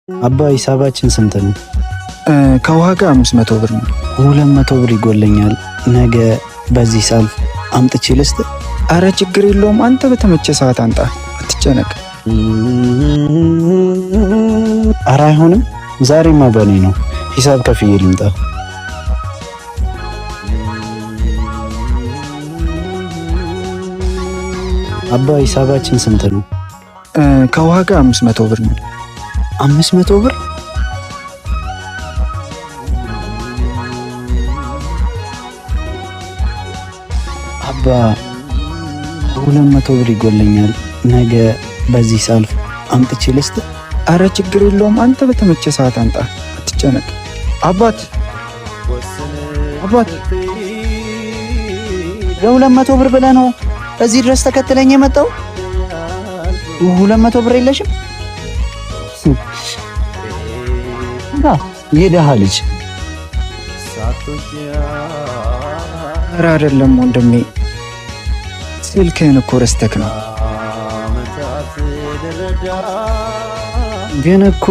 አባ ሂሳባችን ስንት ነው? ከዋጋ 500 ብር ነው። 200 ብር ይጎለኛል። ነገ በዚህ ሳልፍ አምጥቼ ልስጥ? አረ ችግር የለውም። አንተ በተመቸ ሰዓት አንጣ፣ አትጨነቅ። አረ አይሆንም፣ ዛሬማ በኔ ነው። ሂሳብ ከፍዬ ልምጣ። አባ ሂሳባችን ስንት ነው? ከዋጋ 500 ብር ነው። 500 ብር? አባ 200 ብር ይጎለኛል። ነገ በዚህ ሳልፍ አምጥቼ ልስጥ? አረ ችግር የለውም። አንተ በተመቸ ሰዓት አንጣ፣ አትጨነቅ። አባት ለ200 ብር ብለህ ነው እዚህ ድረስ ተከትለኝ የመጣው? 200 ብር የለሽም? የደሃ ልጅ። አረ አይደለም ወንድሜ፣ ስልክህን እኮ ረስተክ ነው። ግን እኮ